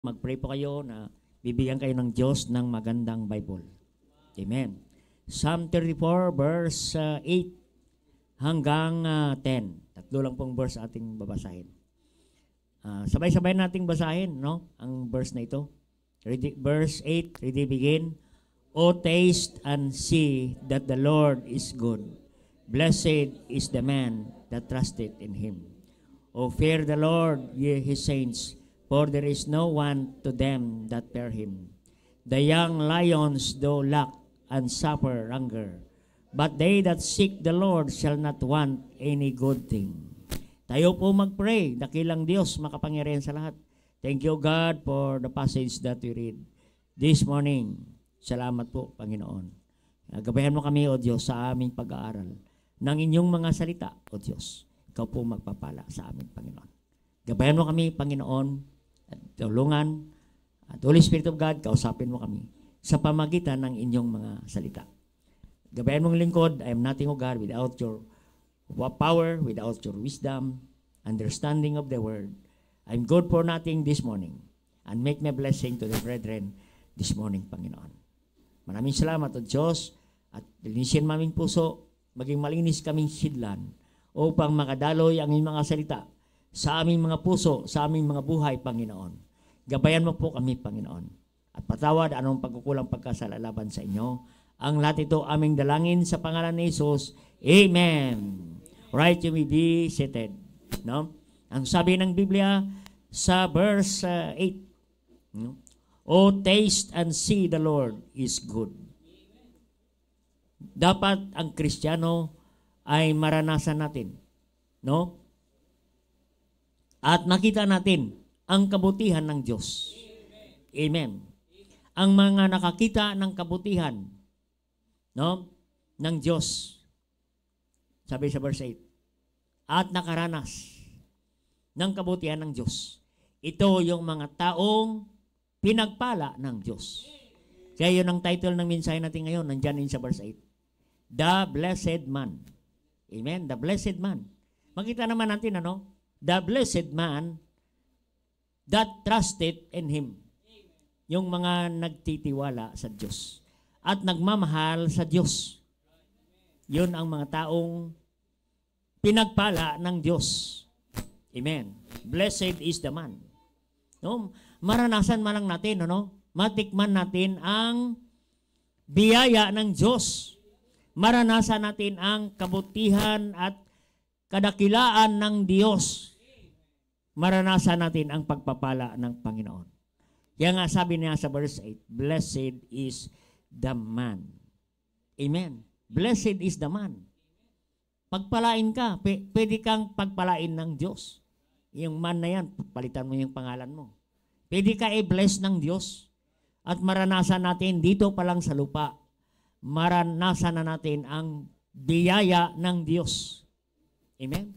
Mag-pray po kayo na bibigyan kayo ng Diyos ng magandang Bible. Amen. Psalm 34 verse 8 hanggang 10. Tatlo lang pong verse ating babasahin. Sabay-sabay nating basahin, no? Ang verse na ito. Verse 8, ready begin. O taste and see that the Lord is good. Blessed is the man that trusted in him. O fear the Lord, ye his saints, for there is no want to them that fear him. The young lions do lack and suffer hunger, but they that seek the Lord shall not want any good thing. Tayo po mag-pray, dakilang Diyos, makapangyarihan sa lahat. Thank you, God, for the passage that we read this morning. Salamat po, Panginoon. Gabayan mo kami, O Diyos, sa aming pag-aaral ng inyong mga salita, O Diyos. Ikaw po magpapala sa aming Panginoon. Gabayan mo kami, Panginoon, at tulungan, at Holy Spirit of God, kausapin mo kami sa pamagitan ng inyong mga salita. Gabayan mong lingkod, I am nothing, O God, without your power, without your wisdom, understanding of the word. I'm good for nothing this morning. And make me a blessing to the brethren this morning, Panginoon. Maraming salamat, O Diyos, at linisin maming puso, maging malinis kaming sidlan, upang makadaloy ang inyong mga salita sa aming mga puso, sa aming mga buhay, Panginoon. Gabayan mo po kami, Panginoon. At patawad anong pagkukulang pagkasalalaban sa inyo. Ang lahat ito aming dalangin sa pangalan ni Jesus. Amen. Right, you may be seated. No? Ang sabi ng Biblia sa verse 8, no? O taste and see the Lord is good. Dapat ang Kristiyano ay maranasan natin, no? At makita natin ang kabutihan ng Diyos. Amen. Ang mga nakakita ng kabutihan, no, ng Diyos, sabi sa verse 8, at nakaranas ng kabutihan ng Diyos. Ito yung mga taong pinagpala ng Diyos. Kaya yun ang title ng mensahe natin ngayon, nandyan din sa verse 8. The Blessed Man. Amen? The Blessed Man. Makita naman natin, ano? The blessed man that trusted in Him. Yung mga nagtitiwala sa Diyos at nagmamahal sa Diyos. Yun ang mga taong pinagpala ng Diyos. Amen. Blessed is the man. No? Maranasan man lang natin, ano? Matikman natin ang biyaya ng Diyos. Maranasan natin ang kabutihan at kadakilaan ng Diyos. Maranasan natin ang pagpapala ng Panginoon. Kaya nga sabi niya sa verse 8, blessed is the man. Amen. Blessed is the man. Pagpalain ka, pwede kang pagpalain ng Diyos. Yung man na yan, palitan mo yung pangalan mo. Pwede ka i-bless ng Diyos. At maranasan natin dito pa lang sa lupa, maranasan na natin ang biyaya ng Diyos. Amen?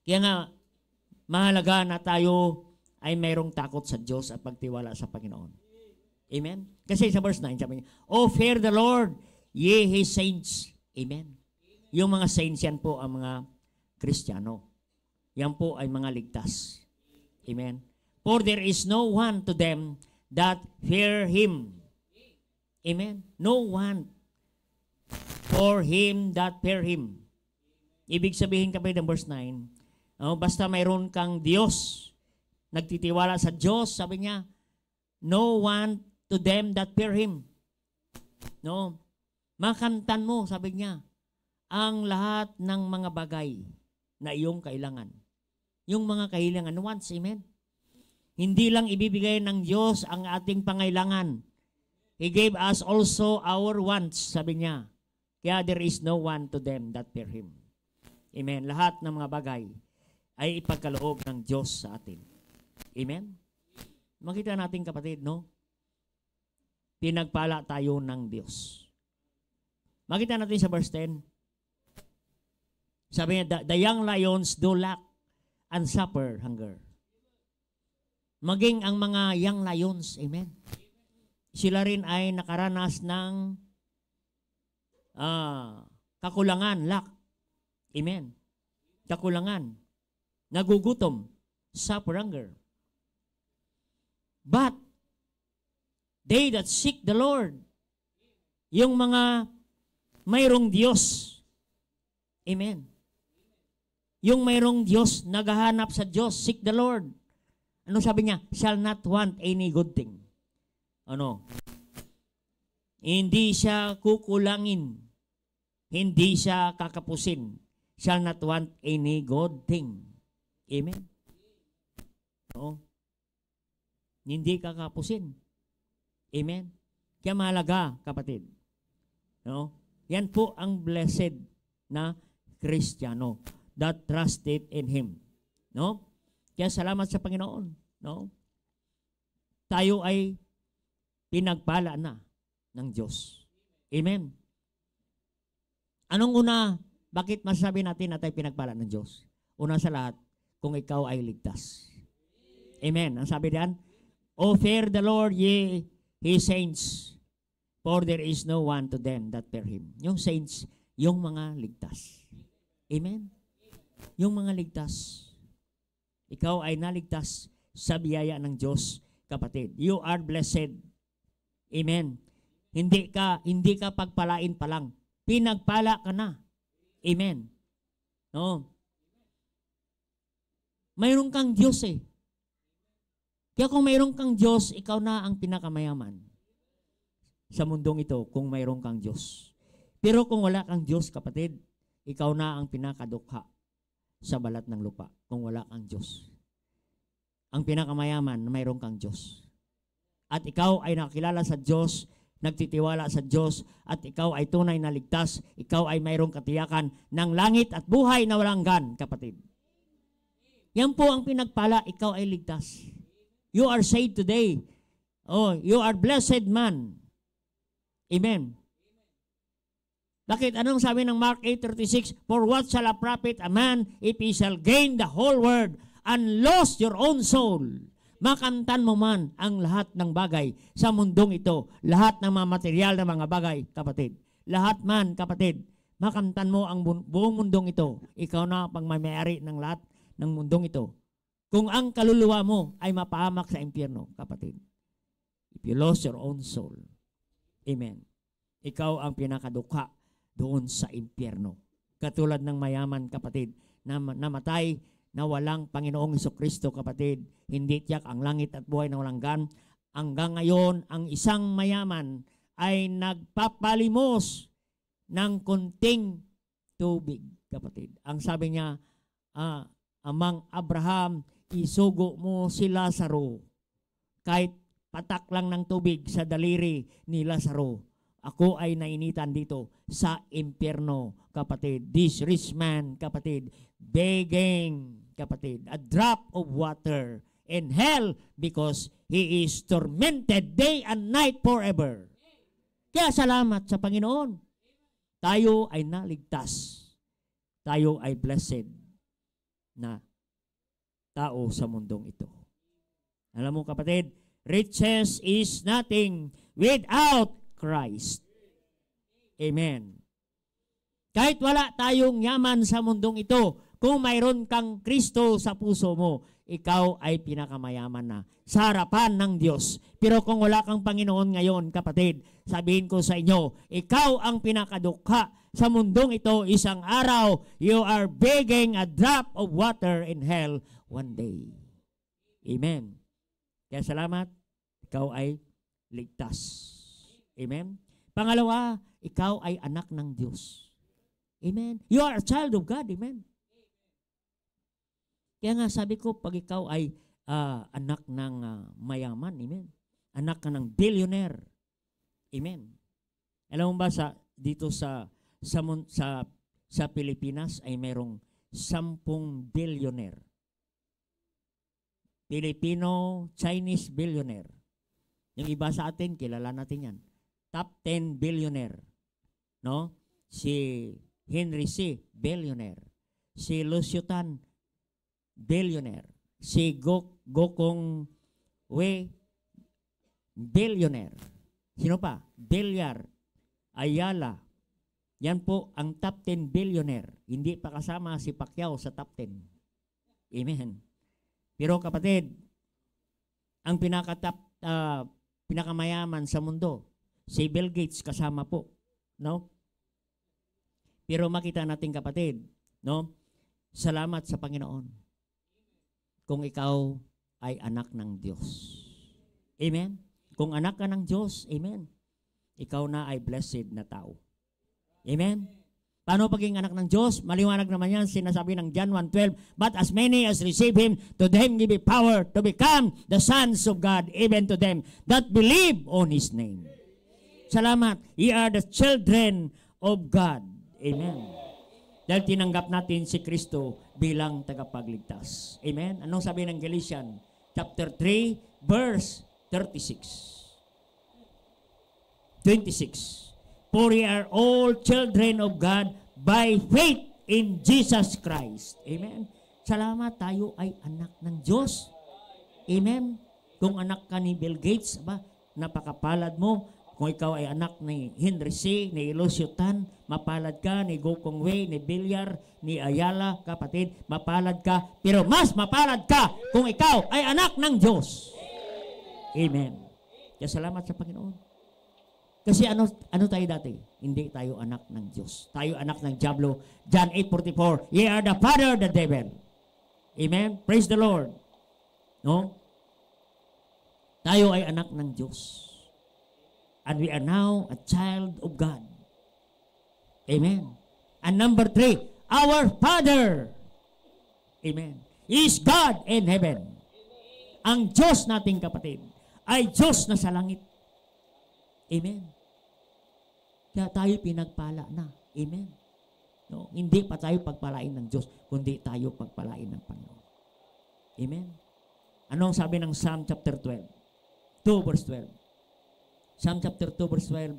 Kaya nga, mahalaga na tayo ay mayroong takot sa Diyos at pagtiwala sa Panginoon. Amen? Kasi sa verse 9, sabi niya, O fear the Lord, ye His saints. Amen? Yung mga saints yan po ang mga Kristiyano. Yan po ay mga ligtas. Amen? For there is no one to them that fear Him. Amen? No one for him that fear Him. Ibig sabihin kapag ng verse 9, basta mayroon kang Diyos, nagtitiwala sa Diyos, sabi niya, no one to them that fear Him. No? Makamtan mo, sabi niya, ang lahat ng mga bagay na iyong kailangan. Yung mga kailangan, wants, amen? Hindi lang ibibigay ng Diyos ang ating pangailangan. He gave us also our wants, sabi niya. Kaya there is no one to them that fear Him. Amen. Lahat ng mga bagay ay ipagkaloob ng Diyos sa atin. Amen. Makita natin, kapatid, no? Pinagpala tayo ng Diyos. Makita natin sa verse 10. Sabi niya, the young lions do lack and suffer hunger. Maging ang mga young lions, amen, sila rin ay nakaranas ng kakulangan, lack. Amen. Kakulangan. Nagugutom. Suffer hunger. But they that seek the Lord, yung mga mayroong Diyos. Amen. Yung mayroong Diyos, naghahanap sa Diyos, seek the Lord. Ano sabi niya? Shall not want any good thing. Ano? Hindi siya kukulangin. Hindi siya kakapusin. Shall not want any good thing. Amen. Oo. Hindi kakapusin. Amen. Kaya mahalaga, kapatid. No? Yan po ang blessed na Kristiyano that trusted in Him. No? Kaya salamat sa Panginoon. No? Tayo ay pinagpala na ng Diyos. Amen. Anong una, bakit masasabi natin na tayo pinagpala ng Diyos? Una sa lahat, kung ikaw ay ligtas. Amen. Ang sabi diyan, O fear the Lord, ye His saints, for there is no one to them that fear Him. Yung saints, yung mga ligtas. Amen. Yung mga ligtas. Ikaw ay naligtas sa biyaya ng Diyos, kapatid. You are blessed. Amen. Hindi ka pagpalain pa lang. Pinagpala ka na. Amen. No. Mayroon kang Diyos eh. Kaya kung mayroon kang Diyos, ikaw na ang pinakamayaman sa mundong ito kung mayroon kang Diyos. Pero kung wala kang Diyos, kapatid, ikaw na ang pinakadukha sa balat ng lupa kung wala kang Diyos. Ang pinakamayaman na mayroon kang Diyos. At ikaw ay nakakilala sa Diyos, nagtitiwala sa Diyos, at ikaw ay tunay na ligtas, ikaw ay mayroong katiyakan ng langit at buhay na walang hanggan, kapatid. Yan po ang pinagpala, ikaw ay ligtas. You are saved today. Oh, you are blessed man. Amen. Bakit? Anong sabi ng Mark 8:36? For what shall a profit a man if he shall gain the whole world and lost your own soul? Makamtan mo man ang lahat ng bagay sa mundong ito. Lahat ng mga material na mga bagay, kapatid. Lahat man, kapatid. Makamtan mo ang buong mundong ito. Ikaw na pangmamayari ng lahat ng mundong ito. Kung ang kaluluwa mo ay mapahamak sa impyerno, kapatid. If you lost your own soul. Amen. Ikaw ang pinakadukha doon sa impyerno. Katulad ng mayaman, kapatid, na namatay na walang Panginoong Jesucristo, kapatid. Hindi tiyak ang langit at buhay na walang hanggan. Hanggang ngayon, ang isang mayaman ay nagpapalimos ng kunting tubig, kapatid. Ang sabi niya, Amang Abraham, isugo mo si Lazaro. Kahit patak lang ng tubig sa daliri ni Lazaro. Ako ay nainitan dito sa impyerno, kapatid. This rich man, kapatid, begging, kapatid, a drop of water in hell because he is tormented day and night forever. Kaya salamat sa Panginoon. Tayo ay naligtas. Tayo ay blessed na tao sa mundong ito. Alam mo, kapatid, riches is nothing without Christ. Amen. Kahit wala tayong yaman sa mundong ito, kung mayroon kang Kristo sa puso mo, ikaw ay pinakamayaman na sa harapan ng Diyos. Pero kung wala kang Panginoon ngayon, kapatid, sabihin ko sa inyo, ikaw ang pinakadukha sa mundong ito. Isang araw, you are begging a drop of water in hell one day. Amen. Kaya salamat, ikaw ay ligtas. Amen. Pangalawa, ikaw ay anak ng Diyos. Amen. You are a child of God. Amen. Kaya nga sabi ko, pag ikaw ay anak ng mayaman, amen. Anak ka ng billionaire. Amen. Alam mo ba dito sa Pilipinas ay mayroong 10 billionaire. Filipino, Chinese billionaire. Yung iba sa atin, kilala natin yan. Top 10 billionaire. No? Si Henry C. billionaire. Si Lucio Tan, billionaire. Si Gokong Wei, billionaire. Sino pa? Bilyar, Ayala. Yan po ang top 10 billionaire. Hindi pa kasama si Pacquiao sa top 10. Amen. Pero kapatid, ang pinakamayaman sa mundo. Si Bill Gates kasama po, no? Pero makita natin kapatid, no? Salamat sa Panginoon kung ikaw ay anak ng Diyos. Amen? Kung anak ka ng Diyos, amen, ikaw na ay blessed na tao. Amen? Paano pagiging anak ng Diyos? Maliwanag naman yan, sinasabi ng John 1:12, but as many as receive Him, to them give Him power to become the sons of God, even to them that believe on His name. Salamat. Ye are the children of God. Amen. Dahil tinanggap natin si Kristo bilang tagapagligtas. Amen. Anong sabi ng Galatians chapter 3 verse 26. For ye are all children of God by faith in Jesus Christ. Amen. Salamat, tayo ay anak ng Diyos. Amen. Kung anak ka ni Bill Gates, napakapalad mo. Kung ikaw ay anak ni Henry C., ni Eloisio Tan, mapalad ka, ni Go Kong Wei, ni Villar, ni Ayala, kapatid, mapalad ka. Pero mas mapalad ka kung ikaw ay anak ng Diyos. Amen. Kaya salamat sa Panginoon. Kasi ano tayo dati? Hindi tayo anak ng Diyos. Tayo anak ng Diablo. John 8:44, ye are the father of the devil. Amen? Praise the Lord. No? Tayo ay anak ng Diyos. And we are now a child of God. Amen. And number 3, our Father, amen, is God in heaven. Ang Diyos nating kapatid ay Diyos na sa langit. Amen. Kaya tayo pinagpala na. Amen. No, hindi pa tayo pagpalain ng Diyos, kundi tayo pagpalain ng Panginoon. Amen. Anong sabi ng Psalm chapter 2 verse 12? Psalm chapter 2 verse 12.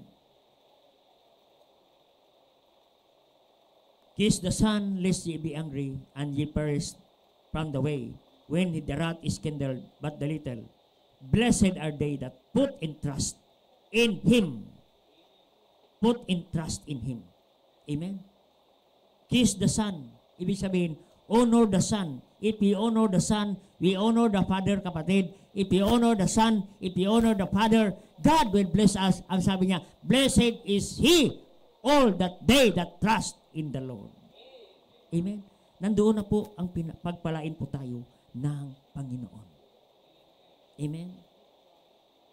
Kiss the Son, lest ye be angry, and ye perish from the way, when the wrath is kindled but the little. Blessed are they that put in trust in Him. Put in trust in Him. Amen? Kiss the Son. Ibig sabihin, honor the Son. If we honor the Son, we honor the Father, kapatid. If we honor the Son, if we honor the Father, God will bless us. Ang sabi niya, blessed is He, all that they that trust in the Lord. Amen? Nandoon na po ang pagpalain po tayo ng Panginoon. Amen?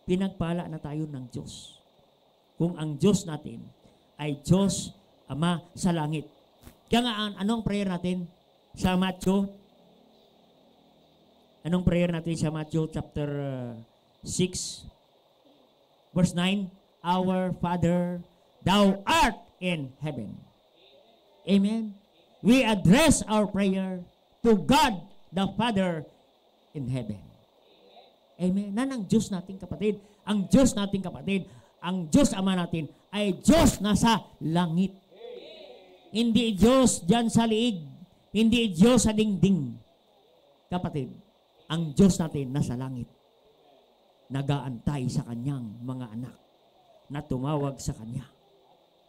Pinagpala na tayo ng Diyos. Kung ang Diyos natin ay Diyos Ama sa langit. Kaya nga, anong prayer natin sa Matthew? Anong prayer natin sa Matthew chapter 6 verse 9? Our Father, Thou art in heaven. Amen? We address our prayer to God the Father in heaven. Amen? Nan ang Diyos natin kapatid, ang Diyos natin kapatid, ang Diyos Ama natin ay Diyos na sa langit. Hindi Diyos dyan sa liig, hindi Diyos sa dingding. Kapatid, ang Diyos natin nasa langit, nagaantay sa kanyang mga anak na tumawag sa kanya.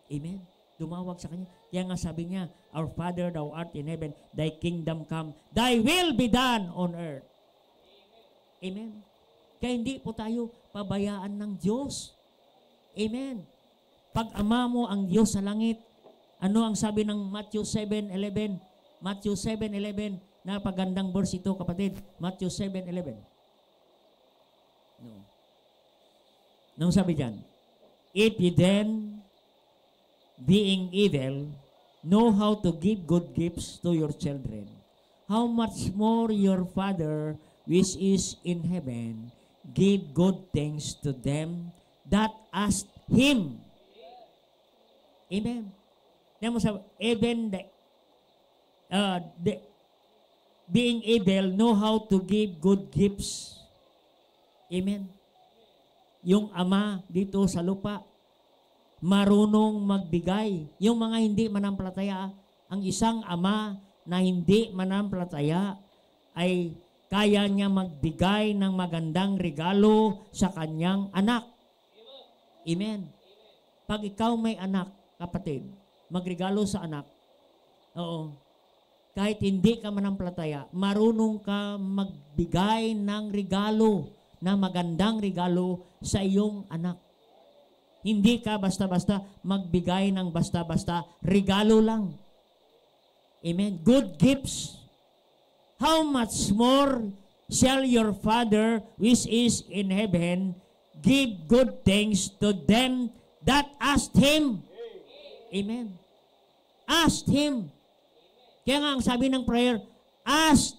Amen? Tumawag sa kanya. Kaya nga sabi niya, Our Father, Thou art in heaven, Thy kingdom come, Thy will be done on earth. Amen? Kaya hindi po tayo pabayaan ng Diyos. Amen? Pag ama mo ang Diyos sa langit, ano ang sabi ng Matthew 7:11? Matthew 7:11, napagandang verse ito, kapatid. Matthew 7:11. No. Nung sabi diyan, if ye then, being evil, know how to give good gifts to your children, how much more your Father which is in heaven give good things to them that ask Him. Amen. Mo sa even being able know how to give good gifts. Amen. Yung ama dito sa lupa marunong magbigay. Yung mga hindi manampalataya, ang isang ama na hindi manampalataya ay kaya niya magbigay ng magandang regalo sa kanyang anak. Amen. Pag ikaw may anak, kapatid, magregalo sa anak, oo, kahit hindi ka manampalataya, marunong ka magbigay ng regalo na magandang regalo sa iyong anak. Hindi ka basta-basta magbigay ng basta-basta regalo lang. Amen. Good gifts. How much more shall your Father which is in heaven give good things to them that ask Him. Amen. Ask Him. Kaya nga ang sabi ng prayer, ask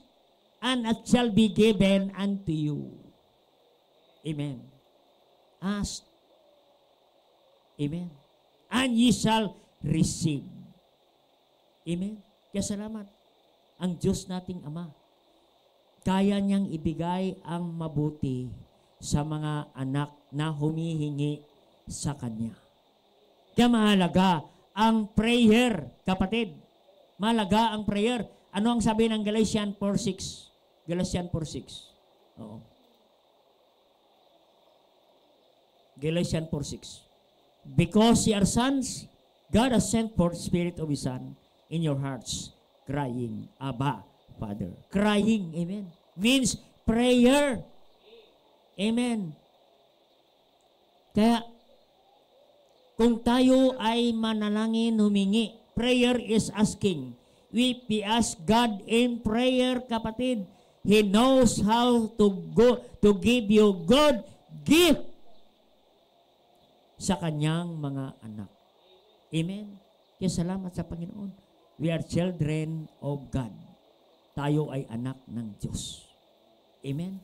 and it shall be given unto you. Amen. Ask. Amen. And ye shall receive. Amen. Kaya salamat. Ang Diyos nating Ama, kaya niyang ibigay ang mabuti sa mga anak na humihingi sa Kanya. Kaya mahalaga ang prayer, kapatid. Mahalaga ang prayer. Ano ang sabi ng Galatians 4:6? Galatians 4:6. Oo. Galatians 4:6. Because ye are sons, God has sent forth Spirit of His Son in your hearts, crying, Abba, Father. Crying, amen, means prayer. Amen. Kaya, kung tayo ay manalangin, humingi, prayer is asking. We ask God in prayer, kapatid. He knows how to give you good gift sa kanyang mga anak. Amen. Kaya salamat sa Panginoon. We are children of God. Tayo ay anak ng Diyos. Amen.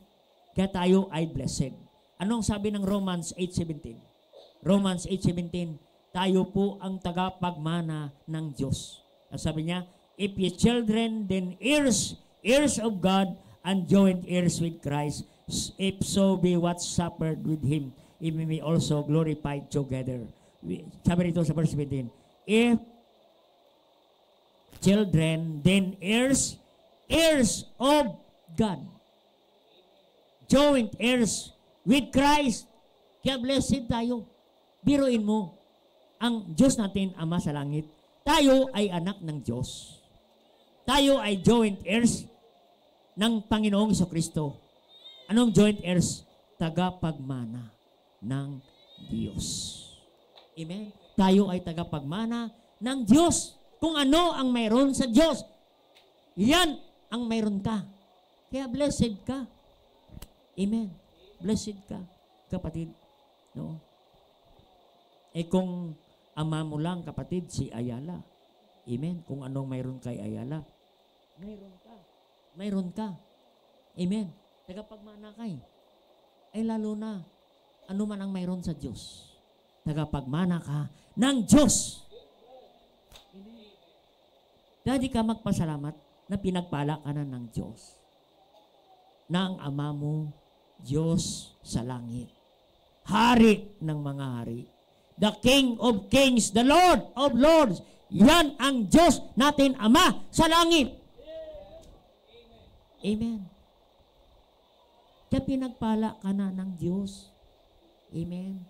Kaya tayo ay blessed. Anong sabi ng Romans 8:17? Romans 8:17, tayo po ang tagapagmana ng Diyos. Ang sabi niya, if ye children, then heirs of God, and joint heirs with Christ, if so be what suffered with Him, if we may also glorify together. Sabi rito sa verse 17, if children, then heirs of God, joint heirs with Christ. Kaya blessed tayo. Biruin mo, ang Diyos natin, Ama sa langit, tayo ay anak ng Diyos. Tayo ay joint heirs ng Panginoong Jesucristo. Anong joint heirs? Tagapagmana ng Diyos. Amen? Tayo ay tagapagmana ng Diyos. Kung ano ang mayroon sa Diyos, yan ang mayroon ka. Kaya blessed ka. Amen. Blessed ka, kapatid. No? Eh kung ama mo lang, kapatid, si Ayala. Amen. Kung anong mayroon kay Ayala, mayroon ka. Mayroon ka. Amen. Tagapagmana kay. Ay lalo na, ano man ang mayroon sa Diyos. Tagapagmana ka ng Diyos. Amen. Dadi ka magpasalamat na pinagpala ka na ng Diyos. Na ang ama mo, Diyos sa langit. Hari ng mga hari. The King of Kings, the Lord of Lords. Yan ang Diyos natin, Ama sa langit. Amen. Kaya pinagpala ka na ng Diyos. Amen.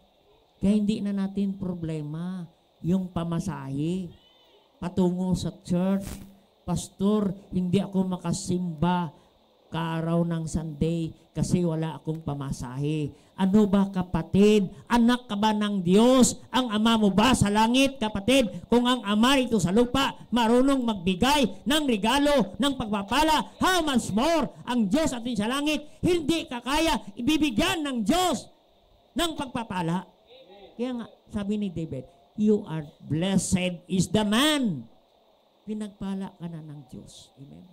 Kaya hindi na natin problema yung pamasahe patungo sa church. Pastor, hindi ako makasimba kaaraw ng Sunday kasi wala akong pamasahe. Ano ba, kapatid? Anak ka ba ng Diyos? Ang ama mo ba sa langit, kapatid? Kung ang ama rito sa lupa marunong magbigay ng regalo, ng pagpapala, how much more ang Diyos atin sa langit? Hindi ka kaya ibibigyan ng Diyos ng pagpapala. Kaya nga, sabi ni David, you are blessed is the man. Pinagpala ka na ng Diyos. Amen.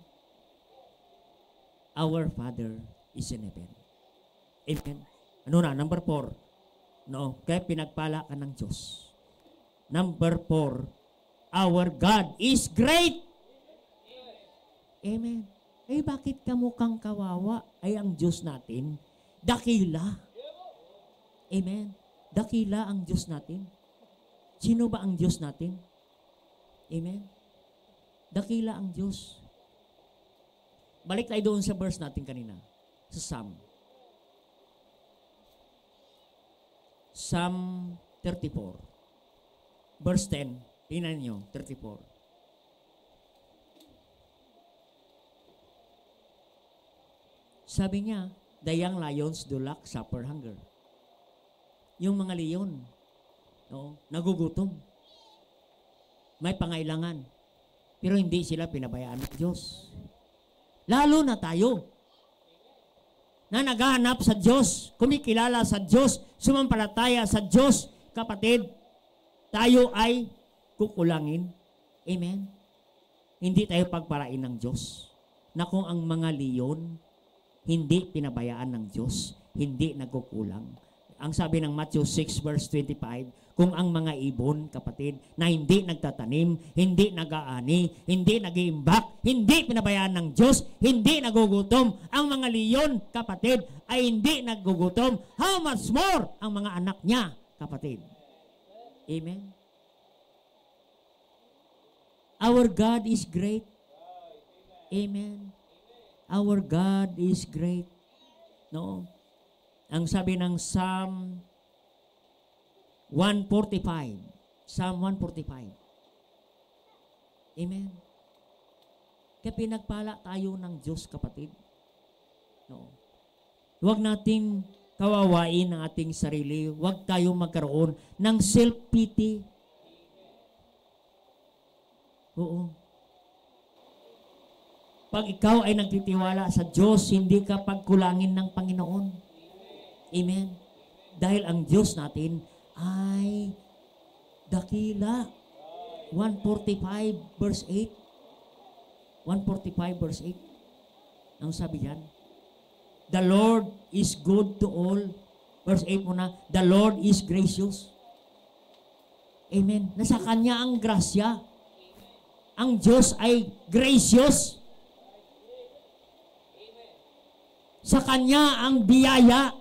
Our Father is in heaven. Amen. Ano na? Number 4. No, kaya pinagpala ka ng Diyos. Number 4, our God is great. Amen. Eh, bakit ka mukhang kawawa? Ay, ang Diyos natin, dakila. Amen. Dakila ang Diyos natin. Sino ba ang Diyos natin? Amen. Dakila ang Diyos. Balik tayo doon sa verse natin kanina. Sa Psalm. Psalm 34. Verse 10. Tingnan nyo, 34. Sabi niya, The young lions do lack suffer hunger. Yung mga leon, nagugutom. May pangailangan. Pero hindi sila pinabayaan ng Diyos. Lalo na tayo na naghahanap sa Diyos, kumikilala sa Diyos, sumampalataya sa Diyos, kapatid, tayo ay kukulangin. Amen? Hindi tayo pagparain ng Diyos. Na kung ang mga leon, hindi pinabayaan ng Diyos, hindi nagkukulang. Ang sabi ng Matthew 6 verse 25, kung ang mga ibon, kapatid, na hindi nagtatanim, hindi nag-aani, hindi nag-iimbak, hindi pinabayaan ng Diyos, hindi nagugutom, ang mga leon, kapatid, ay hindi nagugutom, how much more ang mga anak niya, kapatid? Amen? Our God is great. Amen? Our God is great. No? Ang sabi ng Psalm 145. Psalm 145. Amen. Kaya pinagpala tayo ng Diyos, kapatid. No. Huwag nating kawawain ang ating sarili. Huwag tayong magkaroon ng self-pity. Oo. Pag ikaw ay nagtitiwala sa Diyos, hindi ka pagkulangin ng Panginoon. Amen. Dahil ang Diyos natin ay dakila. 145 verse 8. 145 verse 8. Ang sabi diyan, the Lord is good to all. Verse 8 muna, the Lord is gracious. Amen. Nasa Kanya ang grasya. Ang Diyos ay gracious. Sa Kanya ang biyaya.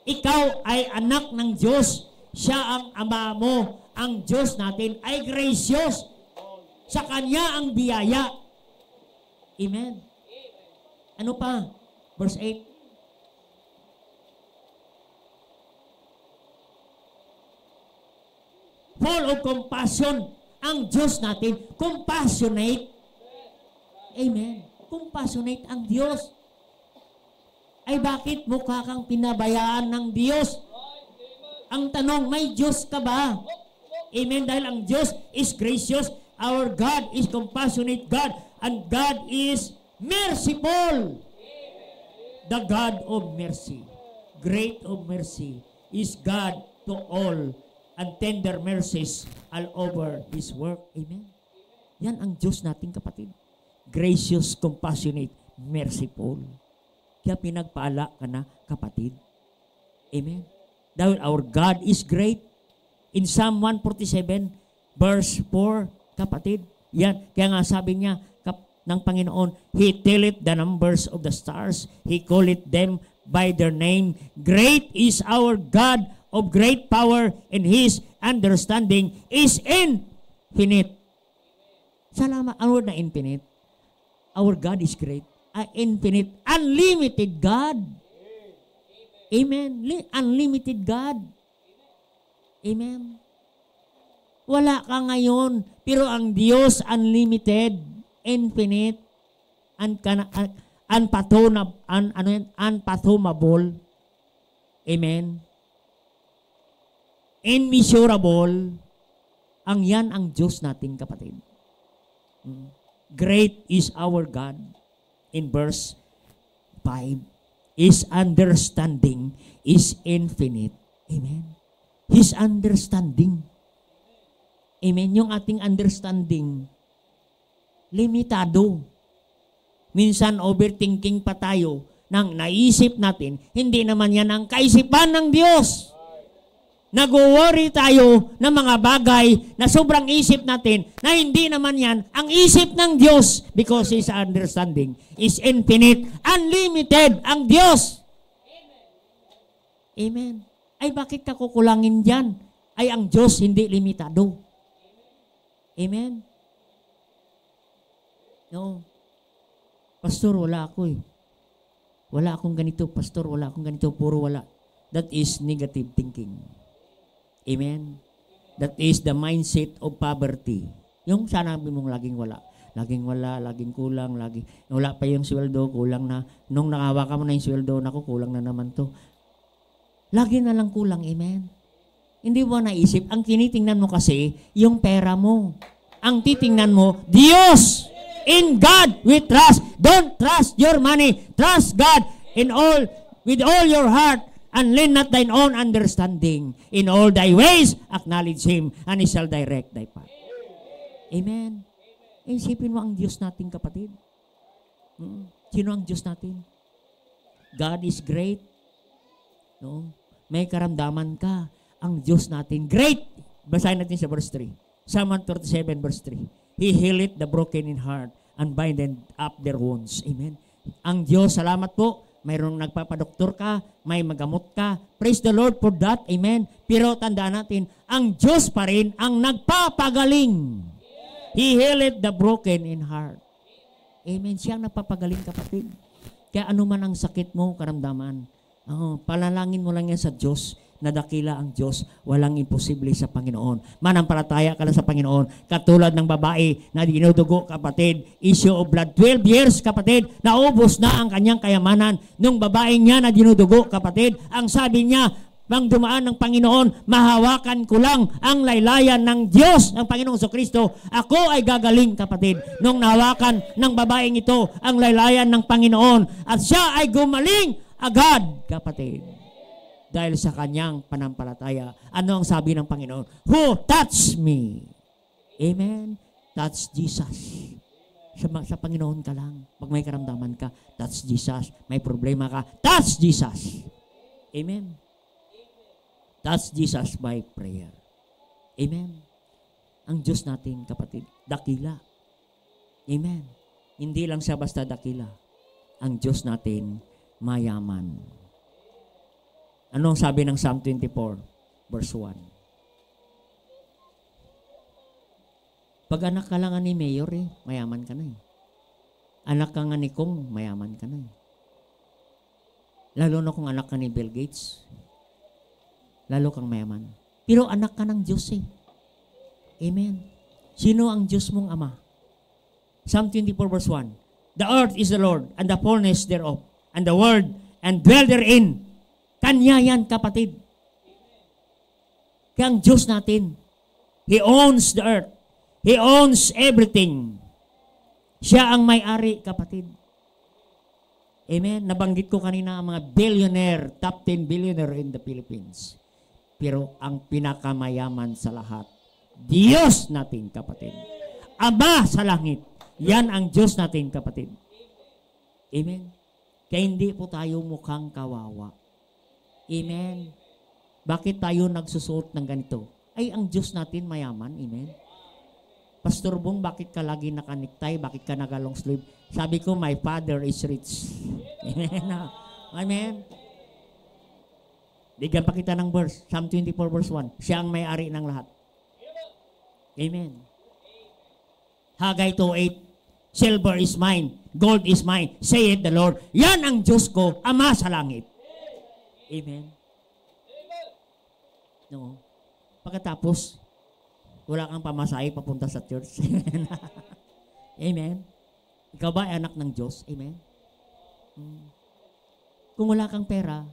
Ikaw ay anak ng Diyos. Siya ang ama mo. Ang Diyos natin ay gracious. Sa Kanya ang biyaya. Amen. Ano pa? Verse 8. Full of compassion. Ang Diyos natin, compassionate. Amen. Compassionate ang Diyos. Ay bakit mukha kang pinabayaan ng Diyos? Ang tanong, may Diyos ka ba? Amen. Dahil ang Diyos is gracious. Our God is compassionate God. And God is merciful. The God of mercy. Great of mercy is God to all. And tender mercies all over His work. Amen. Yan ang Diyos nating, kapatid. Gracious, compassionate, merciful. Kaya pinagpala ka na, kapatid. Amen. Dahil our God is great. In Psalm 147, verse 4, kapatid, yan. Kaya nga sabi niya ng Panginoon, He telleth the numbers of the stars. He calleth them by their name. Great is our God of great power, and His understanding is infinite. Salamat. Ang word na infinite. Our God is great. Infinite. Unlimited God. Amen. Unlimited God. Amen. Wala ka ngayon, pero ang Diyos unlimited, infinite, unfathomable. Amen. Immeasurable. Ang yan ang Diyos natin, kapatid. Great is our God. In verse 5, His understanding is infinite. Amen. His understanding. Amen. Yung ating understanding, limitado. Minsan overthinking pa tayo ng naisip natin, hindi naman yan ang kaisipan ng Diyos. Nag-worry tayo ng mga bagay na sobrang isip natin na hindi naman yan ang isip ng Diyos because His understanding is infinite, unlimited ang Diyos. Amen. Ay bakit ka kukulangin dyan? Ay ang Diyos hindi limitado. Amen. No. Pastor, wala ako eh. Wala akong ganito. Pastor, wala akong ganito. Puro wala. That is negative thinking. Amen. That is the mindset of poverty. Yung sanabi mong laging wala. Laging wala, laging kulang, wala pa yung sweldo, kulang na. Nung nakawa ka mo na yung sweldo, naku, kulang na naman to. Lagi na lang kulang, amen? Hindi mo naisip, ang tinitingnan mo kasi, yung pera mo. Ang titingnan mo, Diyos! In God we trust. Don't trust your money. Trust God with all your heart, and lean not thine own understanding. In all thy ways, acknowledge Him, and He shall direct thy path. Amen. Isipin mo ang Diyos natin, kapatid. Sino ang Diyos natin? God is great. No? May karamdaman ka. Ang Diyos natin, great. Basahin natin sa verse 3. Psalm 137 verse 3. He healeth the broken in heart and bindeth up their wounds. Amen. Ang Diyos, salamat po. Mayroong nagpapadoktor ka, may magamot ka. Praise the Lord for that. Amen. Pero tandaan natin, ang Diyos pa rin ang nagpapagaling. He healeth the broken in heart. Amen. Siya ang nagpapagaling, kapatid. Kaya ano man ang sakit mo, karamdaman, palalangin mo lang yan sa Diyos, na dakila ang Diyos, walang imposible sa Panginoon. Manampalataya ka lang sa Panginoon. Katulad ng babae na dinudugo, kapatid, issue of blood. 12 years, kapatid, naubos na ang kanyang kayamanan. Nung babaeng niya na dinudugo, kapatid, ang sabi niya, bang dumaan ng Panginoon, mahawakan ko lang ang laylayan ng Diyos, ng Panginoong Kristo. Ako ay gagaling, kapatid. Nung nahawakan ng babaeng ito ang laylayan ng Panginoon, at siya ay gumaling agad, kapatid. Dahil sa kanyang panampalataya. Ano ang sabi ng Panginoon? Who touched me? Amen? Touch Jesus. Sa Panginoon ka lang. Pag may karamdaman ka, touch Jesus. May problema ka, touch Jesus. Amen? Touch Jesus by prayer. Amen? Ang Diyos natin, kapatid, dakila. Amen? Hindi lang siya basta dakila. Ang Diyos natin, mayaman. Anong sabi ng Psalm 24, verse 1? Pag anak ka lang ni Mayor, mayaman ka na . Anak ka nga ni Kong, mayaman ka na . Lalo na kung anak ka ni Bill Gates, lalo kang mayaman. Pero anak ka ng Diyos . Amen. Sino ang Diyos mong Ama? Psalm 24 verse 1. The earth is the Lord, and the fullness thereof, and the world, and dwell therein. Kanya yan, kapatid. Kaya ang Diyos natin, He owns the earth. He owns everything. Siya ang may-ari, kapatid. Amen. Nabanggit ko kanina ang mga billionaire, top 10 billionaire in the Philippines. Pero ang pinakamayaman sa lahat, Diyos natin, kapatid. Ama sa langit. Yan ang Diyos natin, kapatid. Amen. Kaya hindi po tayo mukhang kawawa. Amen. Bakit tayo nagsusuot ng ganito? Ay, ang Diyos natin mayaman. Amen. Pastor Bong, bakit ka lagi nakaniktay? Bakit ka nagalong sleeve? Sabi ko, my Father is rich. Amen. Amen. Bigyan pa kita ng verse. Psalm 24 verse 1. Siya ang may-ari ng lahat. Amen. Haggai 2:8. Silver is mine. Gold is mine. Saith the Lord. Yan ang Diyos ko, Ama sa langit. Amen. No. Pagkatapos, wala kang pamasahe papunta sa church. Amen. Ikaw ba ay anak ng Diyos? Amen. Kung wala kang pera,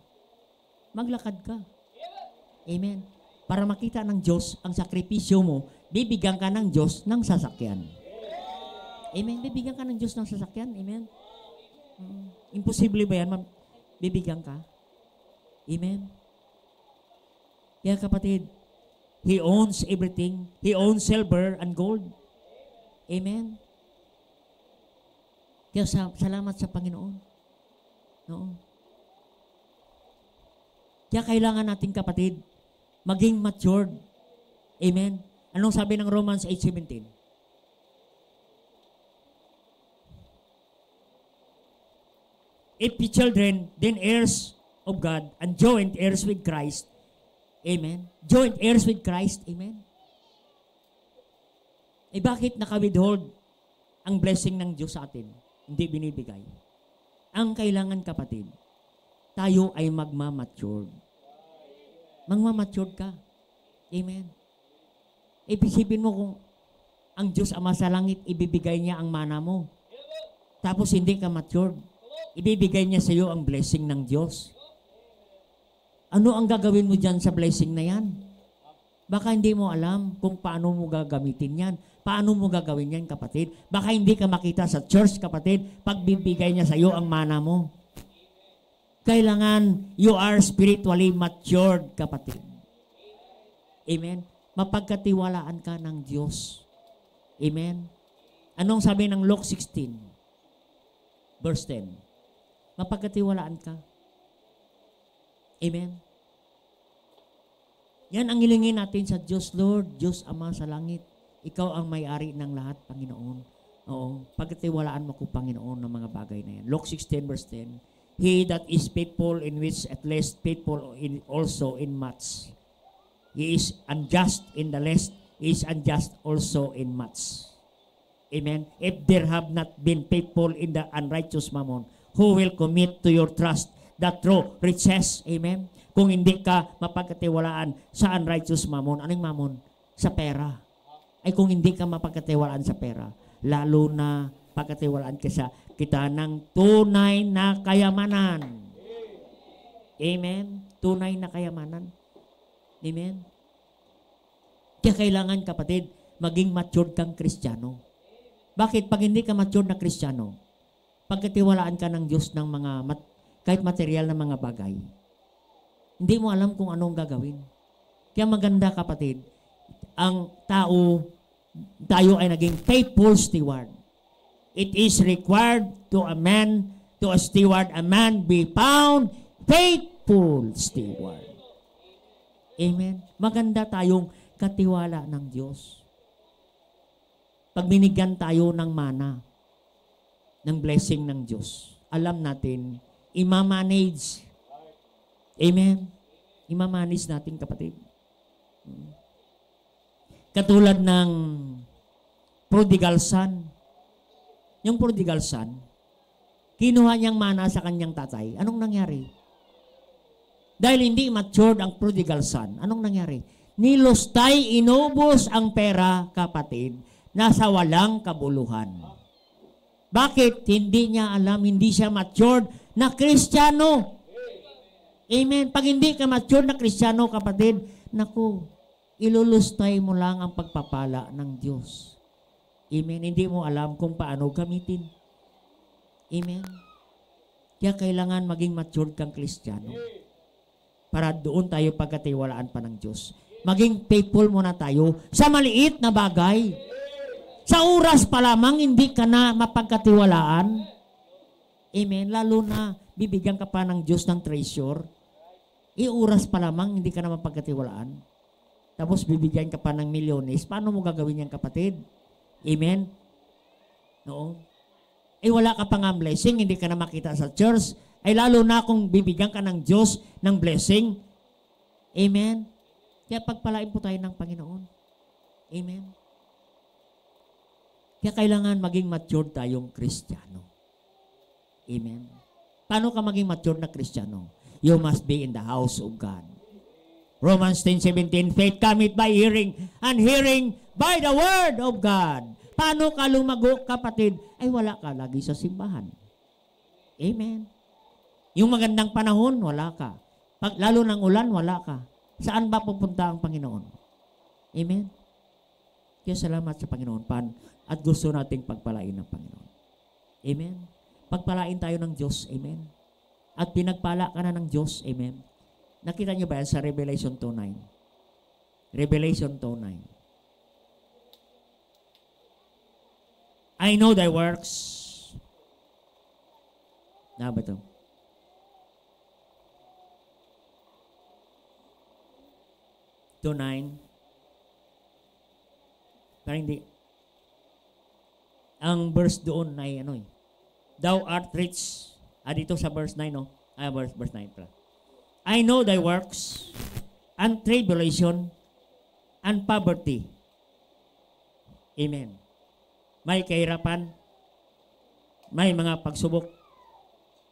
maglakad ka. Amen. Para makita ng Diyos ang sakripisyo mo, bibigyan ka ng Diyos ng sasakyan. Amen. Bibigyan ka ng Diyos ng sasakyan. Amen. Imposible ba yan? Bibigyan ka? Amen. Kaya kapatid, He owns everything. He owns silver and gold. Amen. Kaya salamat sa Panginoon. No. Kaya kailangan natin, kapatid, maging matured. Amen. Anong sabi ng Romans 8:17? If the children, then heirs of God, and joint heirs with Christ. Amen. Joint heirs with Christ. Amen. Eh bakit naka-withhold ang blessing ng Diyos sa atin? Hindi binibigay. Ang kailangan, kapatid, tayo ay magmamature. Magmamature ka. Amen. Isipin mo kung ang Diyos Ama sa langit, ibibigay niya ang mana mo. Tapos hindi ka matured. Ibibigay niya sa iyo ang blessing ng Diyos. Ano ang gagawin mo dyan sa blessing na yan? Baka hindi mo alam kung paano mo gagamitin yan. Paano mo gagawin yan, kapatid? Baka hindi ka makita sa church, kapatid, pagbibigay niya sa iyo ang mana mo. Kailangan you are spiritually matured, kapatid. Amen? Mapagkatiwalaan ka ng Diyos. Amen? Anong sabi ng Luke 16? Verse 10. Mapagkatiwalaan ka. Amen? Yan ang hilingin natin sa Diyos, Lord, Diyos Ama sa langit. Ikaw ang may-ari ng lahat, Panginoon. Oo, pagkatiwalaan mo ko, Panginoon, ng mga bagay na yan. Luke 16 verse 10. He that is faithful in which at least faithful in also in much. He is unjust in the least, he is unjust also in much. Amen. If there have not been faithful in the unrighteous mammon, who will commit to your trust the true riches? Amen. Kung hindi ka mapagkatiwalaan sa unrighteous mammon, anong mammon? Sa pera. Ay kung hindi ka mapagkatiwalaan sa pera, lalo na pagkatiwalaan ka sa kita ng tunay na kayamanan. Amen. Tunay na kayamanan. Amen. Kaya kailangan, kapatid, maging matured kang Kristiyano. Bakit? Pag hindi ka matured na Kristiyano, pagkatiwalaan ka ng Diyos ng mga kahit material na mga bagay, hindi mo alam kung anong gagawin. Kaya maganda, kapatid, ang tayo ay naging faithful steward. It is required to a steward, a man be found faithful steward. Amen. Maganda tayong katiwala ng Diyos. Pag binigyan tayo ng mana, ng blessing ng Diyos, alam natin, ima-manage. Amen. Ima-manage natin, kapatid. Katulad ng prodigal son. Yung prodigal son, kinuha niyang mana sa kanyang tatay. Anong nangyari? Dahil hindi matured ang prodigal son, anong nangyari? Nilustay, inubos ang pera, kapatid, nasa walang kabuluhan. Bakit? Hindi niya alam, hindi siya matured na Kristiyano. Amen. Pag hindi ka matured na Kristiyano, kapatid, naku, ilulustay mo lang ang pagpapala ng Diyos. Amen. Hindi mo alam kung paano gamitin. Amen. Kaya kailangan maging matured kang Kristiyano. Para doon tayo pagkatiwalaan pa ng Diyos. Maging faithful muna tayo sa maliit na bagay. Sa oras pa lamang, hindi ka na mapagkatiwalaan. Amen. Lalo na, bibigyan ka pa ng Diyos ng treasure. Oras pa lamang, hindi ka na mapagkatiwalaan. Tapos bibigyan ka pa ng milyones. Paano mo gagawin yan, kapatid? Amen? No? Wala ka pa nga blessing, hindi ka na makita sa church. Ay lalo na kung bibigyan ka ng Diyos ng blessing. Amen? Kaya pagpalain po tayo ng Panginoon. Amen? Kaya kailangan maging matured tayong Kristiyano. Amen? Paano ka maging matured na Kristiyano? You must be in the house of God. Romans 10:17, faith cometh by hearing, and hearing by the word of God. Paano ka lumago, kapatid? Ay wala ka lagi sa simbahan. Amen. Yung magandang panahon, wala ka. Pag lalo ng ulan, wala ka. Saan ba pupunta ang Panginoon? Amen. Kaya salamat sa Panginoon, at gusto nating pagpalain ng Panginoon. Amen. Pagpalain tayo ng Diyos. Amen. At pinagpala ka na ng Diyos. Amen. Nakita niyo ba yan sa Revelation 2:9? Revelation 2:9. I know thy works. Na ba ito? Parang hindi. Ang verse doon ay ano eh. Thou art rich. Dito sa verse 9, no? Verse 9 pala. I know thy works, and tribulation, and poverty. Amen. May kahirapan, may mga pagsubok,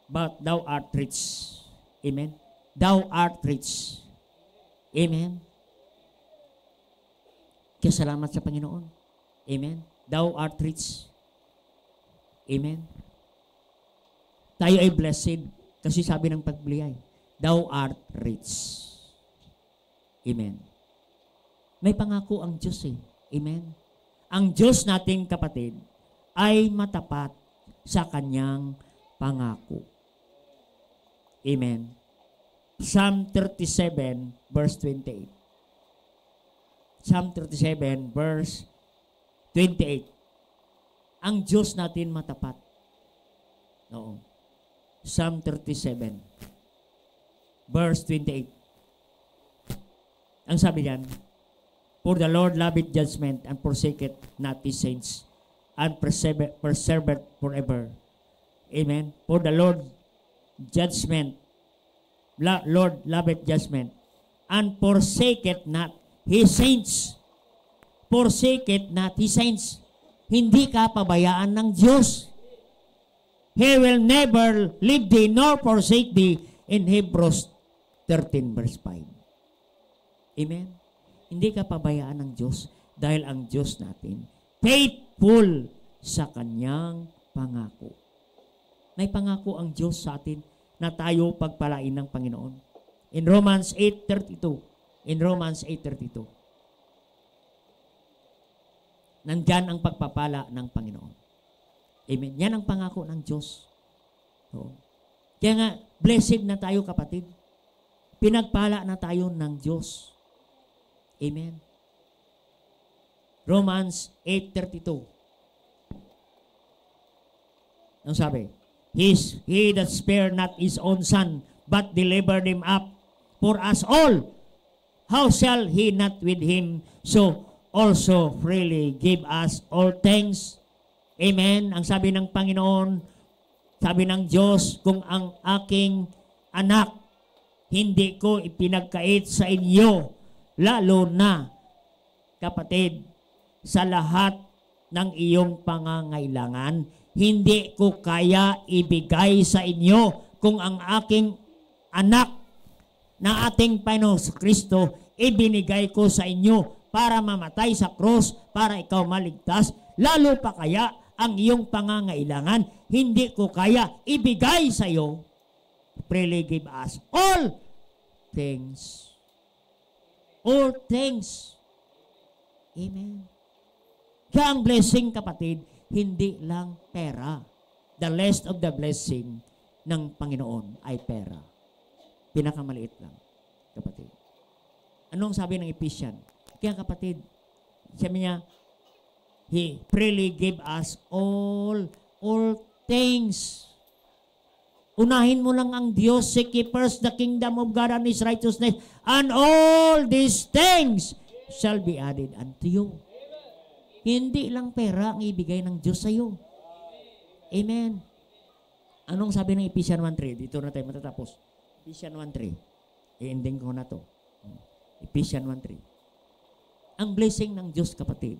but thou art rich. Amen. Thou art rich. Amen. Kaya salamat sa Panginoon. Amen. Thou art rich. Amen. Tayo ay blessed kasi sabi ng pagbili ay, thou art rich. Amen. May pangako ang Diyos eh. Amen. Ang Diyos nating kapatid ay matapat sa kanyang pangako. Amen. Psalm 37 verse 28. Psalm 37 verse 28. Ang Diyos natin matapat. Oo. Psalm 37 verse 28. Ang sabi diyan, for the Lord loveth judgment and forsaketh not his saints, and persevereth forever. Amen. For the Lord judgment, Lord loveth judgment, and forsaketh not his saints. Forsaketh not his saints. Hindi ka pabayaan ng Diyos. He will never leave thee nor forsake thee in Hebrews 13 verse 5. Amen. Hindi ka pabayaan ng Diyos dahil ang Diyos natin faithful sa kanyang pangako. May pangako ang Diyos sa atin na tayo pagpalain ng Panginoon. In Romans 8:32. In Romans 8:32. Nandyan ang pagpapala ng Panginoon. Amen. Yan ang pangako ng Diyos. So, kaya nga, blessed na tayo kapatid. Pinagpala na tayo ng Diyos. Amen. Romans 8:32. Ang sabi, He that spared not his own son, but delivered him up for us all, how shall he not with him so also freely give us all things? Amen. Ang sabi ng Panginoon, sabi ng Diyos, kung ang aking anak hindi ko ipinagkait sa inyo, lalo na, kapatid, sa lahat ng iyong pangangailangan, hindi ko kaya ibigay sa inyo kung ang aking anak na ating Panginoong Kristo ibinigay ko sa inyo para mamatay sa cross, para ikaw maligtas, lalo pa kaya ang iyong pangangailangan, hindi ko kaya ibigay sa iyo. Freely give us all things. All things. Amen. Kaya ang blessing, kapatid, hindi lang pera. The least of the blessing ng Panginoon ay pera. Pinakamaliit lang, kapatid. Anong sabi ng Ephesians? Kaya kapatid, sabi niya, He freely gave us all things. Unahin mo lang ang Diyos, seek ye first the kingdom of God and His righteousness, and all these things shall be added unto you. Hindi lang pera ang ibigay ng Diyos sa iyo. Amen. Anong sabi ng Ephesians 1:3? Dito na tayo matatapos. Ephesians 1:3. I-ending ko na to. Ephesians 1:3. Ang blessing ng Diyos, kapatid.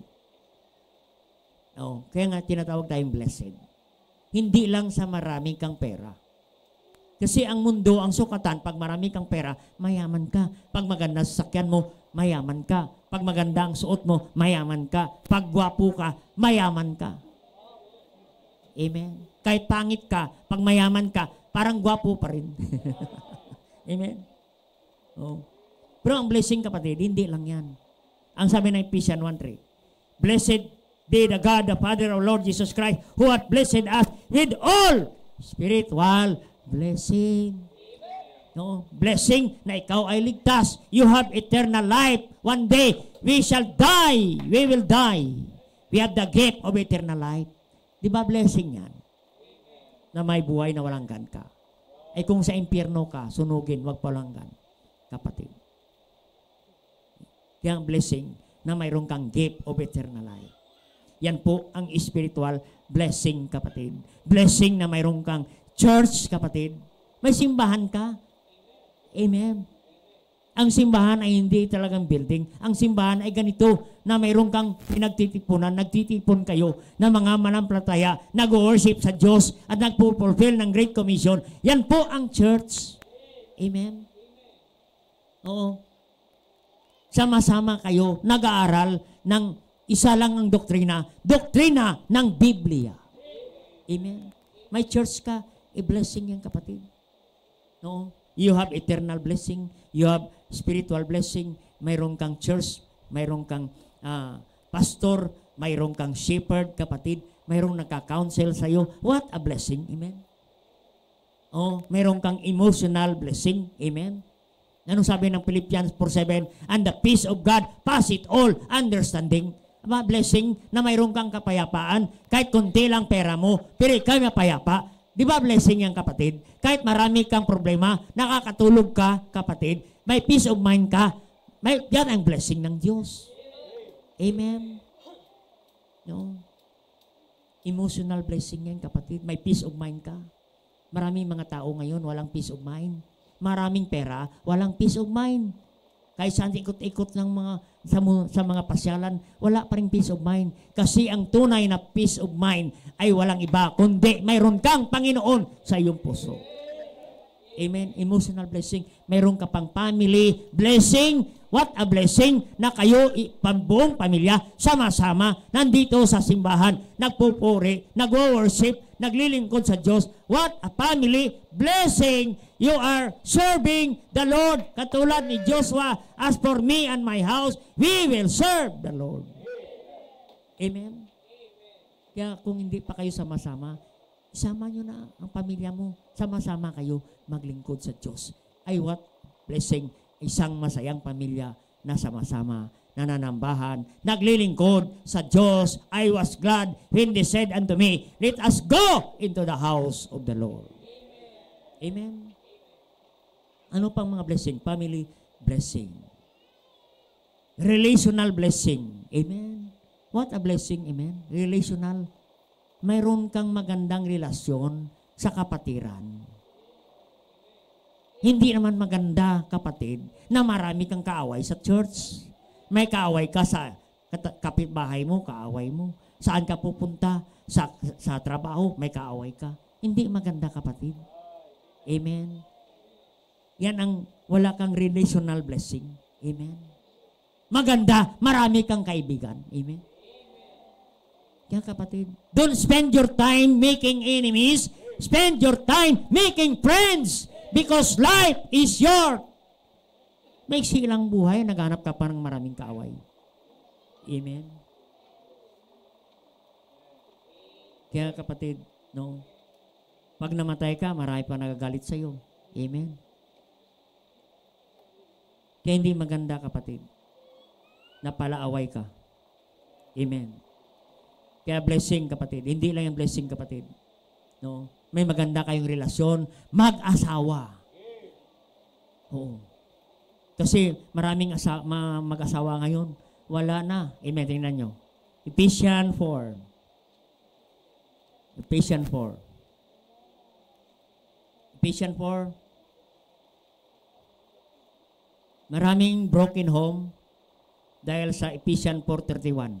Kaya nga tinatawag tayong blessed. Hindi lang sa marami kang pera. Kasi ang mundo, ang sukatan, pag marami kang pera, mayaman ka. Pag maganda sa sakyan mo, mayaman ka. Pag maganda ang suot mo, mayaman ka. Pag gwapo ka, mayaman ka. Amen. Kahit pangit ka, pag mayaman ka, parang gwapo pa rin. Amen. Pero ang blessing, kapatid, hindi lang yan. Ang sabi ng Ephesians 1:3, Blessed be the God, the Father of Lord Jesus Christ, who hath blessed us with all spiritual blessing. Blessing na ikaw ay ligtas. You have eternal life. One day, we shall die. We will die. We have the gift of eternal life. Di ba blessing yan? Na may buhay na walang gan ka. Ay kung sa impyerno ka, sunugin, wag palanggan. Kapatid. Kaya ang blessing na mayroon kang gift of eternal life. Yan po ang spiritual blessing, kapatid. Blessing na mayroon kang church, kapatid. May simbahan ka. Amen. Ang simbahan ay hindi talagang building. Ang simbahan ay ganito na mayroon kang pinagtitipunan, nagtitipon kayo na mga manampalataya, nag-worship sa Diyos at nagpo-fulfill ng Great Commission. Yan po ang church. Amen. Oo. Sama-sama kayo, nag-aaral ng Isa lang ang doktrina. Doktrina ng Biblia. Amen. May church ka, i-blessing yan, kapatid. No? You have eternal blessing. You have spiritual blessing. Mayroon kang church. Mayroon kang pastor. Mayroon kang shepherd, kapatid. Mayroong nagka-counsel sa'yo. What a blessing. Amen. Oh, mayroon kang emotional blessing. Amen. Anong sabi ng Philippians 4:7? And the peace of God passeth all understanding. Blessing na mayroon kang kapayapaan. Kahit konti lang pera mo, pero ikaw mapayapa. Di ba blessing yan, kapatid? Kahit marami kang problema, nakakatulog ka, kapatid. May peace of mind ka. Yan ang blessing ng Diyos. Amen. No? Emotional blessing yan, kapatid. May peace of mind ka. Maraming mga tao ngayon, walang peace of mind. Maraming pera, walang peace of mind. Kahit saan ikot-ikot ng sa mga pasyalan, wala pa rin peace of mind. Kasi ang tunay na peace of mind ay walang iba, kundi mayroon kang Panginoon sa iyong puso. Amen. Emotional blessing. Mayroon ka pang family blessing. What a blessing na kayo, buong pamilya, sama-sama, nandito sa simbahan, nagpupuri, nagwo-worship, naglilingkod sa Diyos. What a family blessing. You are serving the Lord. Katulad ni Joshua, as for me and my house, we will serve the Lord. Amen. Kaya kung hindi pa kayo sama-sama, isama nyo na ang pamilya mo. Sama-sama kayo maglingkod sa Diyos. Ay, what blessing. Isang masayang pamilya na sama-sama, nananambahan, naglilingkod sa Diyos. I was glad when they said unto me, let us go into the house of the Lord. Amen. Ano pang mga blessing? Family blessing. Relational blessing. Amen. What a blessing. Amen. Relational. Mayroon kang magandang relasyon sa kapatiran. Hindi naman maganda, kapatid, na marami kang kaaway sa church. May kaaway ka sa kapitbahay mo, kaaway mo. Saan ka pupunta? Sa trabaho, may kaaway ka. Hindi maganda, kapatid. Amen. Yan ang wala kang relational blessing. Amen. Maganda, marami kang kaibigan. Amen. Kaya, kapatid, don't spend your time making enemies. Spend your time making friends. Because life is short. May silang buhay, naghanap ka pa ng maraming kaaway. Amen. Kaya, kapatid, no, pag namatay ka, marami pa nagagalit sa iyo. Amen. Kaya hindi maganda, kapatid, na palaaway ka. Amen. Kaya blessing, kapatid. Hindi lang yung blessing, kapatid. No? May maganda kayong relasyon, mag-asawa. Oo. Kasi maraming mag-asawa ngayon, wala na. Amen, tingnan nyo. Ephesians 4. Ephesians 4. Ephesians 4. Maraming broken home dahil sa Ephesians 4:31.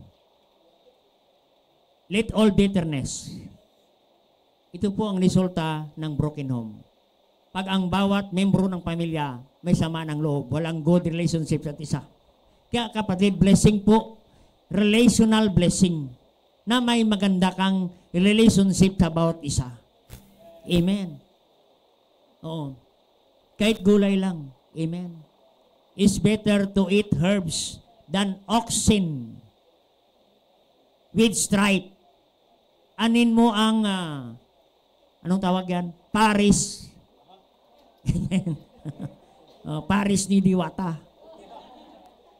Let all bitterness. Ito po ang resulta ng broken home. Pag ang bawat membro ng pamilya may sama ng loob, walang good relationship sa isa. Kaya, kapatid, blessing po, relational blessing, na may maganda kang relationship sa bawat isa. Amen. Oo. Kahit gulay lang. Amen. It's better to eat herbs than oxen with stripe. Anin mo ang anong tawag yan? Paris. Paris ni Diwata.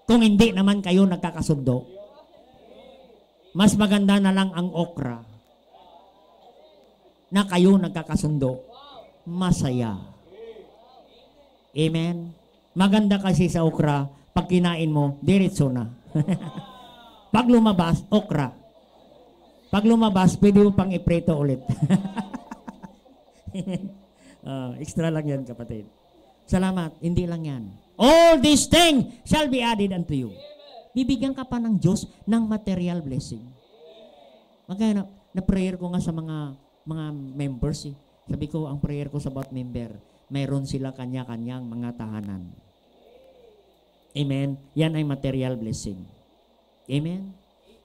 Kung hindi naman kayo nagkakasundo, mas maganda na lang ang okra na kayo nagkakasundo. Masaya. Amen? Maganda kasi sa okra, pag kinain mo, diretso na. Pag lumabas, okra. Pag lumabas, pwede mo pang ipreto ulit. Extra lang yan, kapatid. Salamat, hindi lang yan. All these things shall be added unto you. Bibigyan ka pa ng Diyos ng material blessing. Magkaya na-prayer ko nga sa mga members. Sabi ko, ang prayer ko sa bawat member, mayroon sila kanya-kanyang mga tahanan. Amen? Yan ay material blessing. Amen?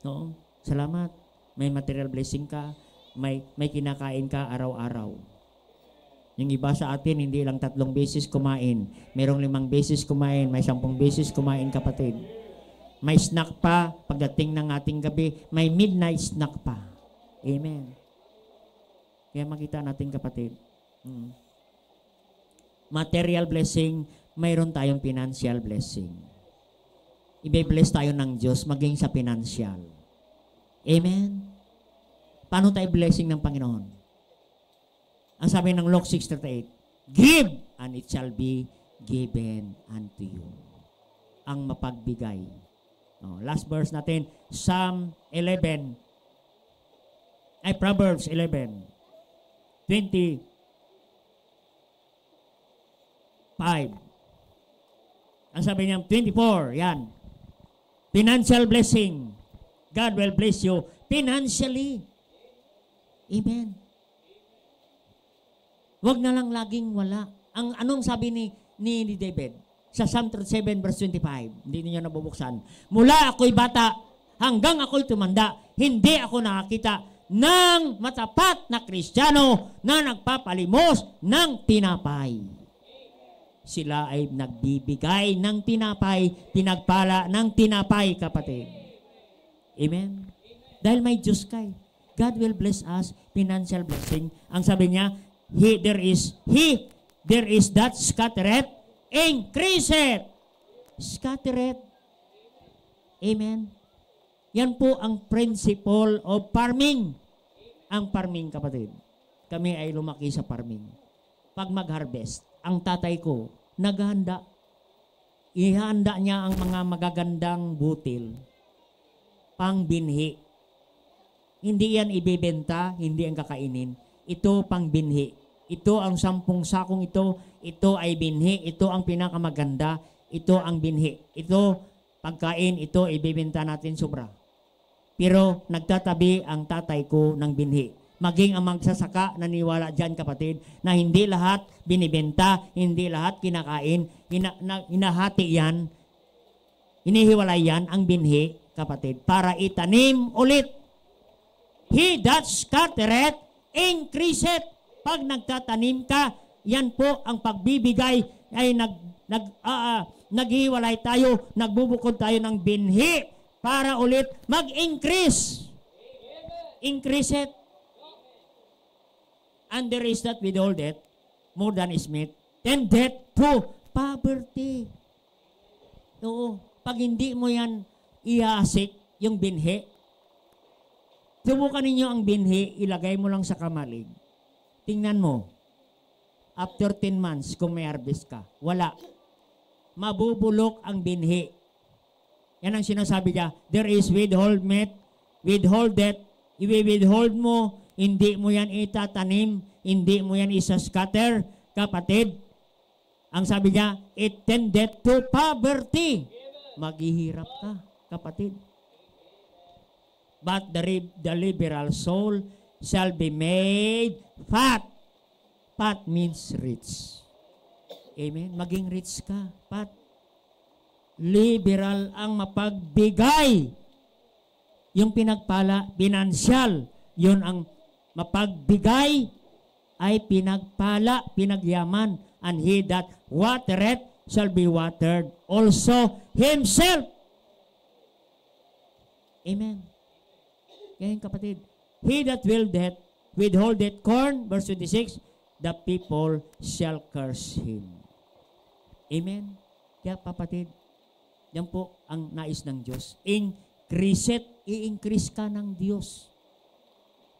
No? Salamat. May material blessing ka, may kinakain ka araw-araw. Yung iba sa atin, hindi lang 3 beses kumain. Merong 5 beses kumain, may 10 beses kumain, kapatid. May snack pa, pagdating ng ating gabi, may midnight snack pa. Amen. Kaya makita natin, kapatid. Material blessing, mayroon tayong financial blessing. Ibe-bless tayo ng Diyos maging sa financial. Amen. Paano tayo blessing ng Panginoon? Ang sabi ng Luke 6:38, give and it shall be given unto you. Ang mapagbigay. Last verse natin, Proverbs 11:25. Ang sabi niya, 24, yan. Financial blessing. God will bless you financially. Amen. Huwag na lang laging wala. Anong sabi ni David? Sa Psalm 37 verse 25, hindi niyo nabubuksan. Mula ako'y bata, hanggang ako'y tumanda, hindi ako nakakita ng matapat na Kristiyano na nagpapalimos ng tinapay. Sila ay nagbibigay ng tinapay, pinagpala ng tinapay, kapatid. Amen? Dahil may Diyos kay. God will bless us, financial blessing. Ang sabi niya, there is that scattereth, increaseth. Scattereth. Amen. Yan po ang principle of farming. Ang farming, kapatid. Kami ay lumaki sa farming. Pag mag-harvest, ang tatay ko, naghahanda. Ihanda niya ang mga magagandang butil. Pangbinhi. Hindi yan ibebenta, hindi ang kakainin. Ito pang binhi. Ito ang 10 sakong ito. Ito ay binhi. Ito ang pinakamaganda. Ito ang binhi. Ito, pagkain, ito ibibenta natin sobra. Pero nagtatabi ang tatay ko ng binhi. Maging ang magsasaka, naniwala dyan, kapatid, na hindi lahat binibenta, hindi lahat kinakain, hinahati yan, hinihiwalay yan ang binhi, kapatid, para itanim ulit. He that scattereth, increaseth. Pag nagtatanim ka, yan po ang pagbibigay ay naghiwalay tayo, nagbubukod tayo ng binhi para ulit mag-increase. Increase it. And there is that withhold it, more than is meet, then death to poverty. Oo, pag hindi mo yan iasik, yung binhi, subukan ninyo ang binhi, ilagay mo lang sa kamalig. Tingnan mo, after 10 months, kung may harvest ka, wala. Mabubulok ang binhi. Yan ang sinasabi niya, there is withhold it, i-withhold mo, hindi mo yan itatanim, hindi mo yan isa-scatter, kapatid. Ang sabi niya, it tended to poverty. Maghihirap ka, kapatid. But the liberal soul shall be made fat. Fat means rich. Amen? Maging rich ka, fat. Liberal ang mapagbigay. Yung pinagpala, financial. Yun ang mapagbigay ay pinagpala, pinagyaman. And he that watereth shall be watered also himself. Amen. Ngayon, kapatid, he that withholdeth corn, verse 26, the people shall curse him. Amen. Kaya, kapatid, yan po ang nais ng Diyos. Increase it, i-increase ka ng Diyos.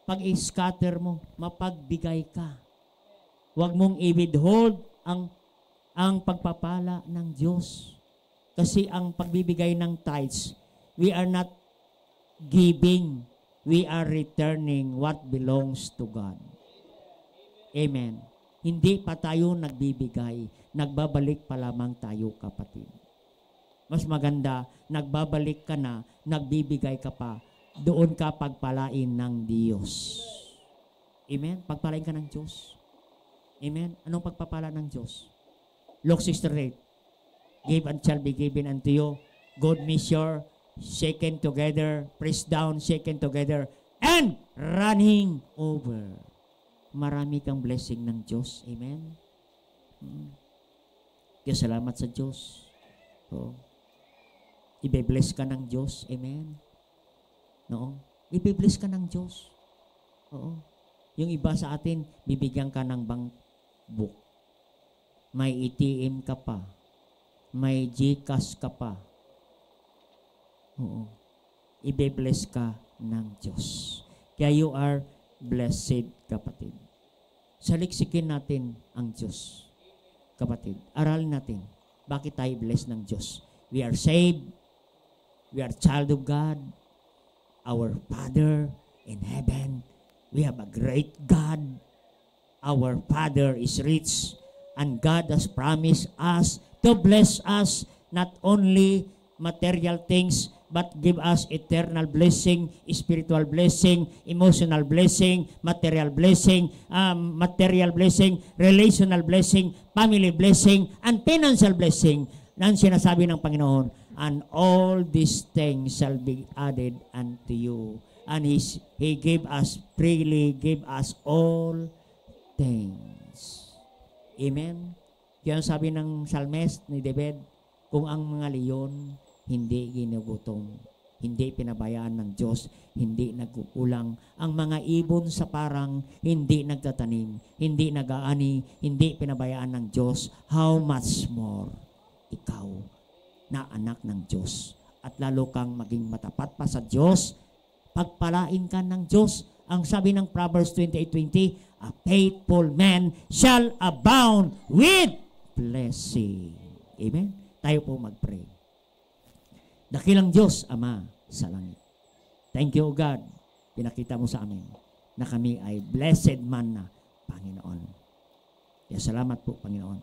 Pag i-scatter mo, mapagbigay ka. Huwag mong i-withhold ang pagpapala ng Diyos. Kasi ang pagbibigay ng tithes, we are not giving, we are returning what belongs to God. Amen. Hindi pa tayo nagbibigay, nagbabalik pa lamang tayo, kapatid. Mas maganda, nagbabalik ka na, nagbibigay ka pa, doon ka pagpalain ng Diyos. Amen? Pagpalain ka ng Diyos. Amen? Anong pagpapala ng Diyos? Luke 6:38, give and shall be given unto you, good measure, shaken together, pressed down, shaken together, and running over. Marami kang blessing ng Diyos. Amen? Kaya salamat sa Diyos. So, ibe-bless ka ng Diyos. Amen? No? Ibe-bless ka ng Diyos. Oo. Yung iba sa atin, bibigyan ka ng bank book. May ATM ka pa. May GCash ka pa. Oo. Ibe-bless ka ng Diyos. Kaya you are blessed, kapatid. Saliksikin natin ang Diyos, kapatid. Aralin natin, bakit tayo blessed ng Diyos. We are saved. We are child of God. Our Father in heaven. We have a great God. Our Father is rich. And God has promised us to bless us, not only material things, but give us eternal blessing, spiritual blessing, emotional blessing, material blessing, relational blessing, family blessing, and financial blessing. Nang sinasabi ng Panginoon, and all these things shall be added unto you. And He gave us freely, gave us all things. Amen? Kaya sabi ng Psalmist ni David, kung ang mga leon hindi ginugutom, hindi pinabayaan ng Diyos, hindi nagkukulang. Ang mga ibon sa parang hindi nagtatanim, hindi nag-aani, hindi pinabayaan ng Diyos. How much more ikaw na anak ng Diyos? At lalo kang maging matapat pa sa Diyos, pagpalain ka ng Diyos. Ang sabi ng Proverbs 28:20, a faithful man shall abound with blessing. Amen? Tayo po mag-pray. Dakilang Diyos, Ama sa langit. Thank you, God. Pinakita mo sa amin na kami ay blessed man na, Panginoon. Kaya salamat po, Panginoon.